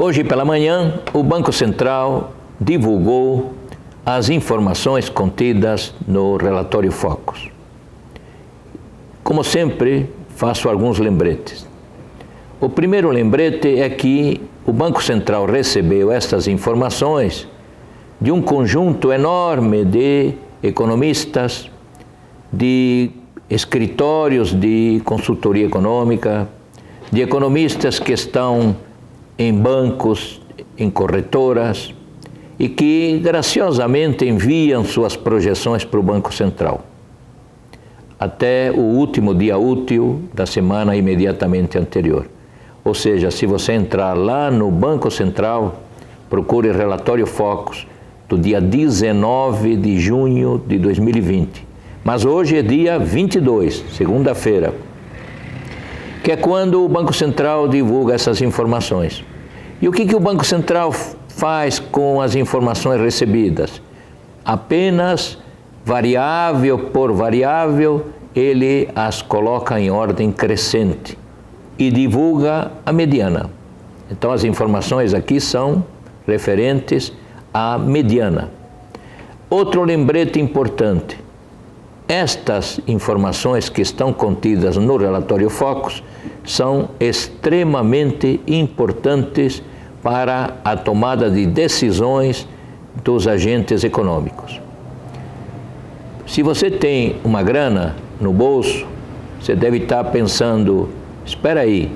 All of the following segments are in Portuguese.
Hoje pela manhã, o Banco Central divulgou as informações contidas no relatório Focus. Como sempre, faço alguns lembretes. O primeiro lembrete é que o Banco Central recebeu estas informações de um conjunto enorme de economistas, de escritórios de consultoria econômica, de economistas que estão em bancos, em corretoras, e que graciosamente enviam suas projeções para o Banco Central, até o último dia útil da semana imediatamente anterior. Ou seja, se você entrar lá no Banco Central, procure relatório Focus do dia 19 de junho de 2020. Mas hoje é dia 22, segunda-feira, que é quando o Banco Central divulga essas informações. E o que o Banco Central faz com as informações recebidas? Apenas variável por variável, ele as coloca em ordem crescente e divulga a mediana. Então as informações aqui são referentes à mediana. Outro lembrete importante: estas informações que estão contidas no relatório Focus são extremamente importantes para a tomada de decisões dos agentes econômicos. Se você tem uma grana no bolso, você deve estar pensando, espera aí,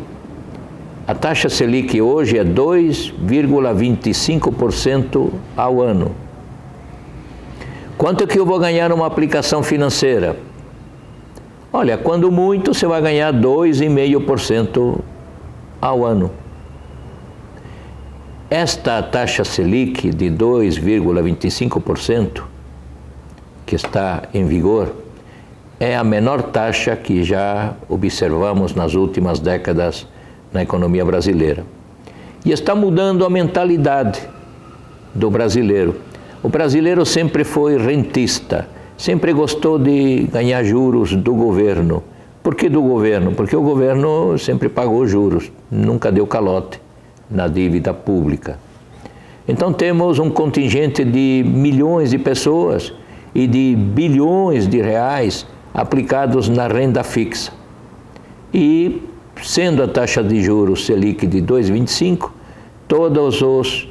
a taxa Selic hoje é 2,25% ao ano. Quanto é que eu vou ganhar numa aplicação financeira? Olha, quando muito, você vai ganhar 2,5% ao ano. Esta taxa Selic de 2,25%, que está em vigor, é a menor taxa que já observamos nas últimas décadas na economia brasileira. E está mudando a mentalidade do brasileiro. O brasileiro sempre foi rentista, sempre gostou de ganhar juros do governo. Por que do governo? Porque o governo sempre pagou juros, nunca deu calote na dívida pública. Então temos um contingente de milhões de pessoas e de bilhões de reais aplicados na renda fixa. E, sendo a taxa de juros Selic de 2,25, todos os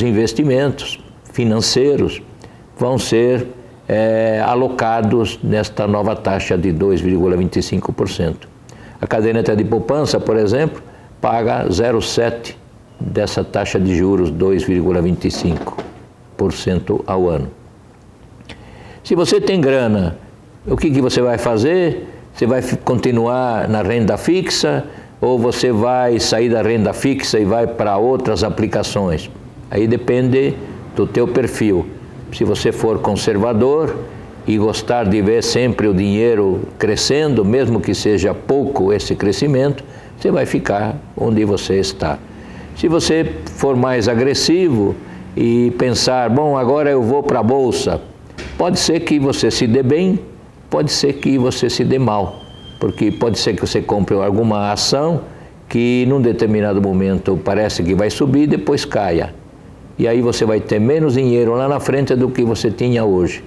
investimentos financeiros vão ser alocados nesta nova taxa de 2,25%. A caderneta de poupança, por exemplo, paga 0,7% dessa taxa de juros 2,25% ao ano. Se você tem grana, o que você vai fazer? Você vai continuar na renda fixa ou você vai sair da renda fixa e vai para outras aplicações? Aí depende do teu perfil. Se você for conservador e gostar de ver sempre o dinheiro crescendo, mesmo que seja pouco esse crescimento, você vai ficar onde você está. Se você for mais agressivo e pensar, bom, agora eu vou para a bolsa, pode ser que você se dê bem, pode ser que você se dê mal, porque pode ser que você compre alguma ação que num determinado momento parece que vai subir e depois caia. E aí você vai ter menos dinheiro lá na frente do que você tinha hoje.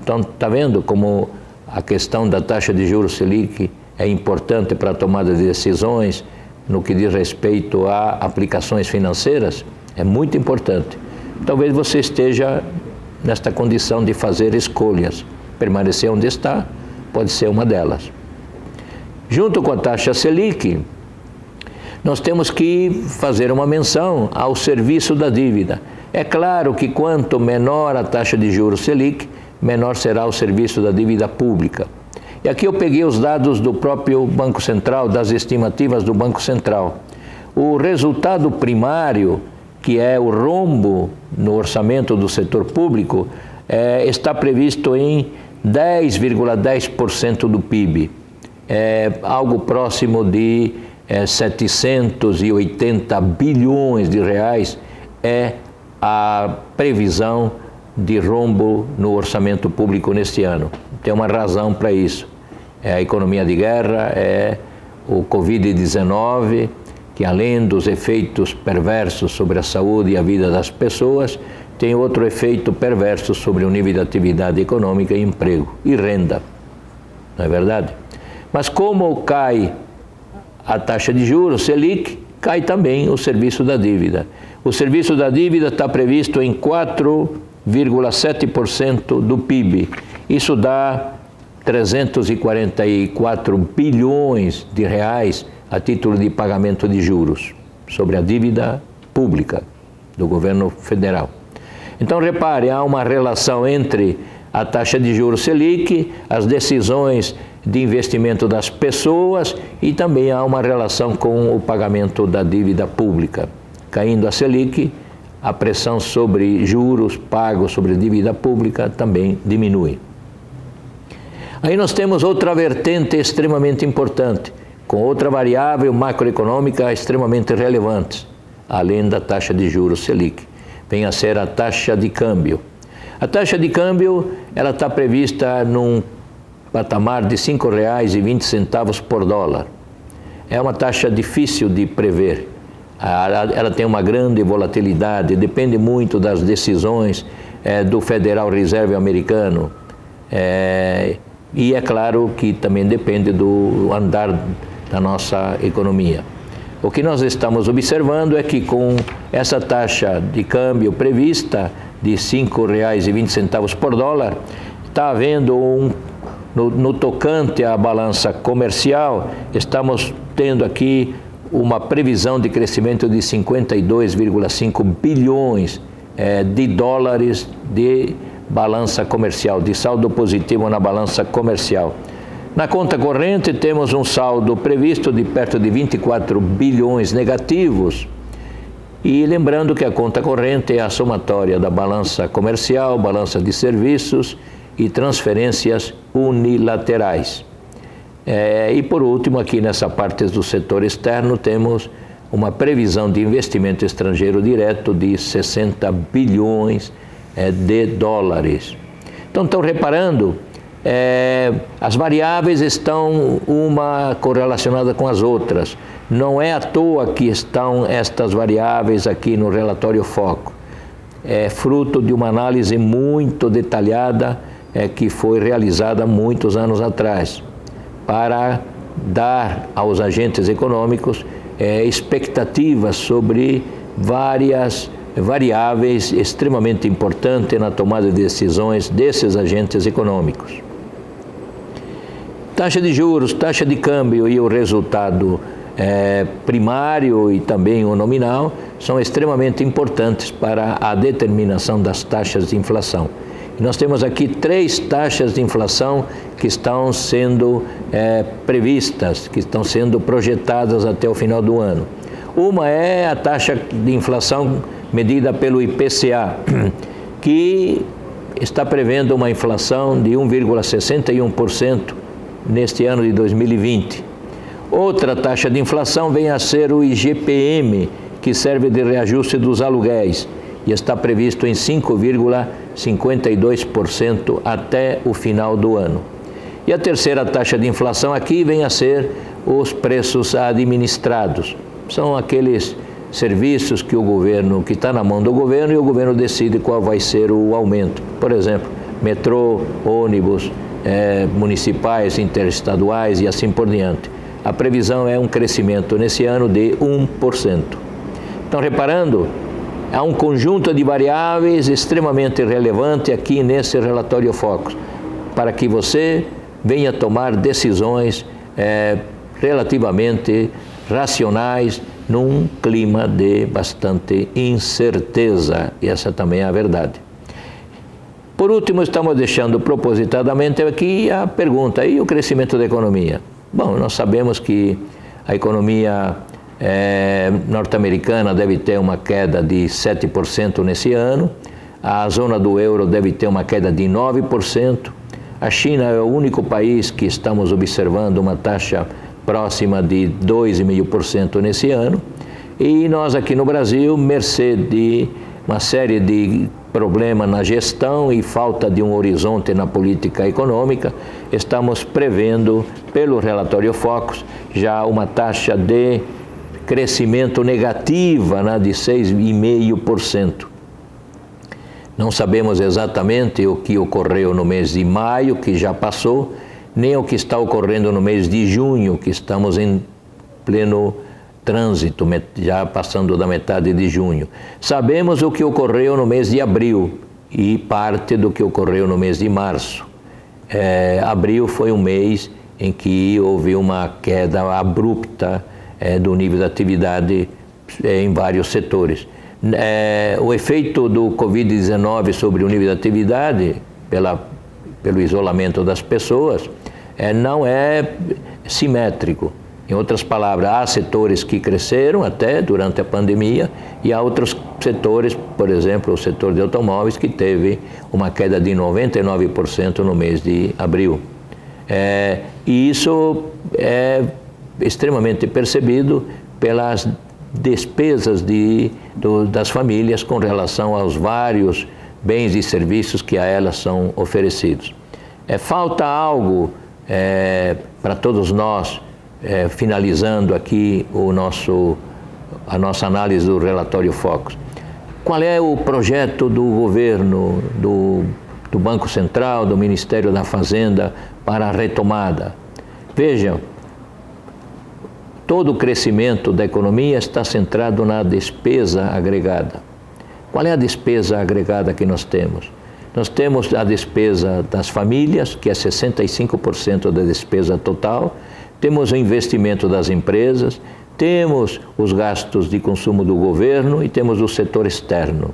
Então, está vendo como a questão da taxa de juros Selic é importante para a tomada de decisões no que diz respeito a aplicações financeiras? É muito importante. Talvez você esteja nesta condição de fazer escolhas. Permanecer onde está pode ser uma delas. Junto com a taxa Selic, nós temos que fazer uma menção ao serviço da dívida. É claro que quanto menor a taxa de juros Selic, menor será o serviço da dívida pública. E aqui eu peguei os dados do próprio Banco Central, das estimativas do Banco Central. O resultado primário, que é o rombo no orçamento do setor público, está previsto em 10,10% do PIB. Algo próximo de 780 bilhões de reais é a previsão de rombo no orçamento público neste ano. Tem uma razão para isso. É a economia de guerra, é o Covid-19 que além dos efeitos perversos sobre a saúde e a vida das pessoas, tem outro efeito perverso sobre o nível de atividade econômica e emprego e renda. Não é verdade? Mas como cai a taxa de juros, Selic, cai também o serviço da dívida. O serviço da dívida está previsto em 4,7% do PIB. Isso dá 344 bilhões de reais a título de pagamento de juros sobre a dívida pública do governo federal. Então, repare, há uma relação entre a taxa de juros Selic, as decisões de investimento das pessoas e também há uma relação com o pagamento da dívida pública. Caindo a Selic, a pressão sobre juros pagos sobre dívida pública também diminui. Aí nós temos outra vertente extremamente importante, com outra variável macroeconômica extremamente relevante, além da taxa de juros Selic, vem a ser a taxa de câmbio. A taxa de câmbio, ela está prevista num patamar de R$ 5,20 por dólar. É uma taxa difícil de prever. Ela tem uma grande volatilidade, depende muito das decisões do Federal Reserve americano. E é claro que também depende do andar da nossa economia. O que nós estamos observando é que com essa taxa de câmbio prevista de R$ 5,20 por dólar, está havendo no tocante à balança comercial, estamos tendo aqui uma previsão de crescimento de 52,5 bilhões de dólares de balança comercial, de saldo positivo na balança comercial. Na conta corrente temos um saldo previsto de perto de 24 bilhões negativos. E lembrando que a conta corrente é a somatória da balança comercial, balança de serviços e transferências unilaterais. E por último, aqui nessa parte do setor externo, temos uma previsão de investimento estrangeiro direto de 60 bilhões de dólares. Então, estão reparando, as variáveis estão uma correlacionada com as outras. Não é à toa que estão estas variáveis aqui no relatório Foco. É fruto de uma análise muito detalhada que foi realizada muitos anos atrás, para dar aos agentes econômicos expectativas sobre várias variáveis extremamente importantes na tomada de decisões desses agentes econômicos. Taxa de juros, taxa de câmbio e o resultado primário e também o nominal são extremamente importantes para a determinação das taxas de inflação. E nós temos aqui 3 taxas de inflação que estão sendo previstas, que estão sendo projetadas até o final do ano. Uma é a taxa de inflação medida pelo IPCA, que está prevendo uma inflação de 1,61% neste ano de 2020. Outra taxa de inflação vem a ser o IGPM, que serve de reajuste dos aluguéis, e está previsto em 5,52% até o final do ano. E a terceira taxa de inflação aqui vem a ser os preços administrados. São aqueles serviços que que está na mão do governo e o governo decide qual vai ser o aumento. Por exemplo, metrô, ônibus, municipais, interestaduais e assim por diante. A previsão é um crescimento nesse ano de 1%. Então, reparando, há um conjunto de variáveis extremamente relevante aqui nesse relatório Focus, para que você venha tomar decisões relativamente racionais num clima de bastante incerteza, e essa também é a verdade. Por último, estamos deixando propositadamente aqui a pergunta, e o crescimento da economia? Bom, nós sabemos que a economia norte-americana deve ter uma queda de 7% nesse ano, a zona do euro deve ter uma queda de 9%, a China é o único país que estamos observando uma taxa próxima de 2,5% nesse ano, e nós aqui no Brasil, mercê de uma série de problemas na gestão e falta de um horizonte na política econômica, estamos prevendo, pelo relatório Focus, já uma taxa de crescimento negativa, né, de 6,5%. Não sabemos exatamente o que ocorreu no mês de maio, que já passou, nem o que está ocorrendo no mês de junho, que estamos em pleno trânsito, já passando da metade de junho. Sabemos o que ocorreu no mês de abril e parte do que ocorreu no mês de março. Abril foi um mês em que houve uma queda abrupta do nível de atividade em vários setores. O efeito do Covid-19 sobre o nível de atividade, pelo isolamento das pessoas, não é simétrico. Em outras palavras, há setores que cresceram até durante a pandemia e há outros setores, por exemplo, o setor de automóveis, que teve uma queda de 99% no mês de abril. E isso é extremamente percebido pelas despesas das famílias com relação aos vários bens e serviços que a elas são oferecidos. Falta algo para todos nós, finalizando aqui a nossa análise do relatório Focus. Qual é o projeto do governo, do Banco Central, do Ministério da Fazenda para a retomada? Vejam, todo o crescimento da economia está centrado na despesa agregada. Qual é a despesa agregada que nós temos? Nós temos a despesa das famílias, que é 65% da despesa total, temos o investimento das empresas, temos os gastos de consumo do governo e temos o setor externo.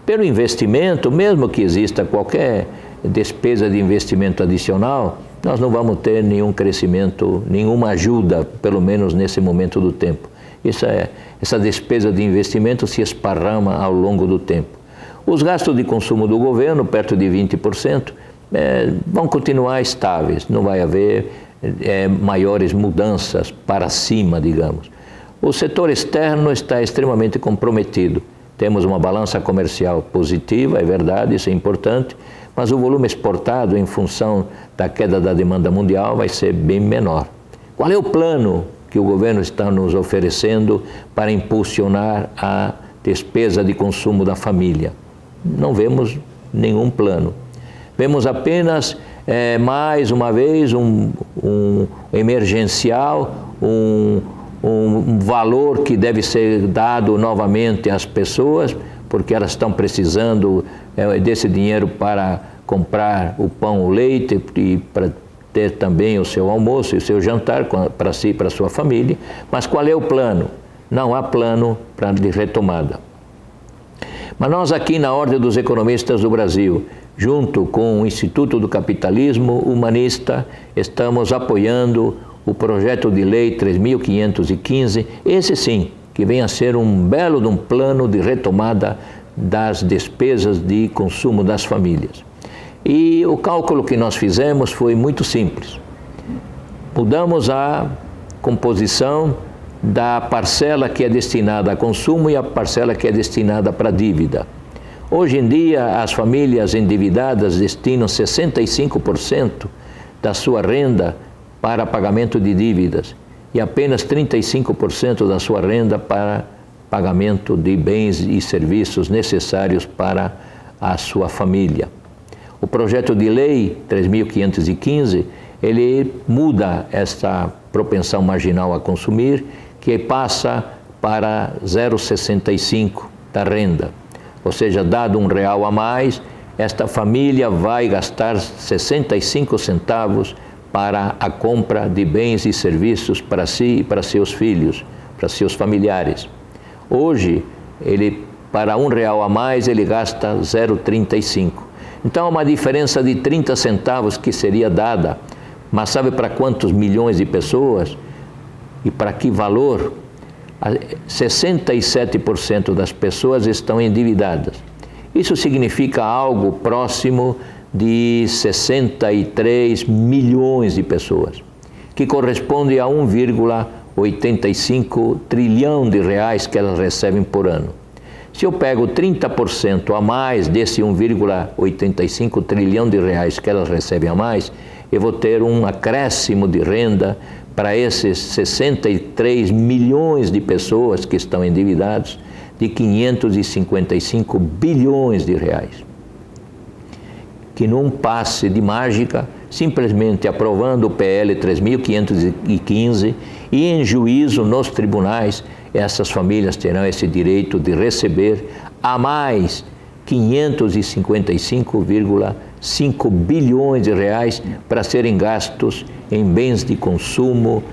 Pelo investimento, mesmo que exista qualquer despesa de investimento adicional, nós não vamos ter nenhum crescimento, nenhuma ajuda, pelo menos nesse momento do tempo. Essa despesa de investimento se esparrama ao longo do tempo. Os gastos de consumo do governo, perto de 20%, vão continuar estáveis, não vai haver maiores mudanças para cima, digamos. O setor externo está extremamente comprometido. Temos uma balança comercial positiva, é verdade, isso é importante, mas o volume exportado, em função da queda da demanda mundial, vai ser bem menor. Qual é o plano que o governo está nos oferecendo para impulsionar a despesa de consumo da família? Não vemos nenhum plano. Vemos apenas, mais uma vez, um emergencial, um valor que deve ser dado novamente às pessoas, porque elas estão precisando desse dinheiro para comprar o pão, o leite e para ter também o seu almoço e o seu jantar para si e para a sua família. Mas qual é o plano? Não há plano de retomada. Mas nós aqui na Ordem dos Economistas do Brasil, junto com o Instituto do Capitalismo Humanista, estamos apoiando o projeto de lei 3.515, esse sim, que vem a ser um belo plano de retomada das despesas de consumo das famílias. E o cálculo que nós fizemos foi muito simples. Mudamos a composição da parcela que é destinada a consumo e a parcela que é destinada para dívida. Hoje em dia, as famílias endividadas destinam 65% da sua renda para pagamento de dívidas e apenas 35% da sua renda para pagamento de bens e serviços necessários para a sua família. O projeto de lei 3.515, ele muda essa propensão marginal a consumir, que passa para 0,65 da renda. Ou seja, dado R$1 a mais, esta família vai gastar 65 centavos para a compra de bens e serviços para si e para seus filhos, para seus familiares. Hoje, para R$1 a mais, ele gasta 0,35. Então, é uma diferença de 30 centavos que seria dada, mas sabe para quantos milhões de pessoas e para que valor? 67% das pessoas estão endividadas. Isso significa algo próximo de 63 milhões de pessoas, que corresponde a 1,85 trilhão de reais que elas recebem por ano. Se eu pego 30% a mais desse 1,85 trilhão de reais que elas recebem a mais, eu vou ter um acréscimo de renda para esses 63 milhões de pessoas que estão endividados, de 555 bilhões de reais. Que num passe de mágica, simplesmente aprovando o PL 3.515 e em juízo nos tribunais, essas famílias terão esse direito de receber a mais 555,5 bilhões de reais para serem gastos em bens de consumo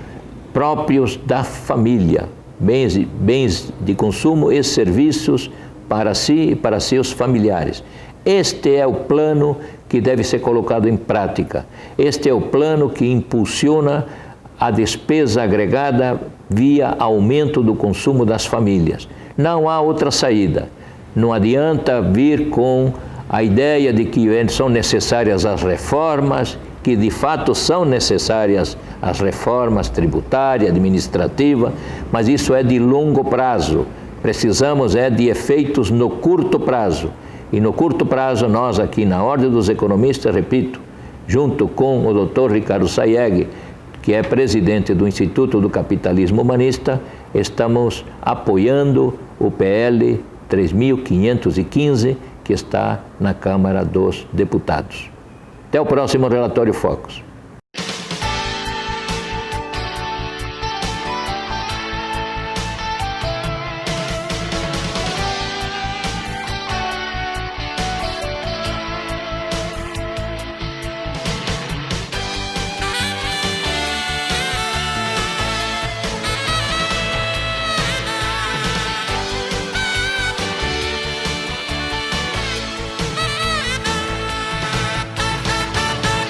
próprios da família, bens de consumo e serviços para si e para seus familiares. Este é o plano que deve ser colocado em prática. Este é o plano que impulsiona a despesa agregada via aumento do consumo das famílias. Não há outra saída. Não adianta vir com a ideia de que são necessárias as reformas, que de fato são necessárias as reformas tributária, administrativa, mas isso é de longo prazo. Precisamos de efeitos no curto prazo. E no curto prazo, nós aqui na Ordem dos Economistas, repito, junto com o Dr. Ricardo Sayegh, que é presidente do Instituto do Capitalismo Humanista, estamos apoiando o PL 3.515, que está na Câmara dos Deputados. Até o próximo Relatório Focus.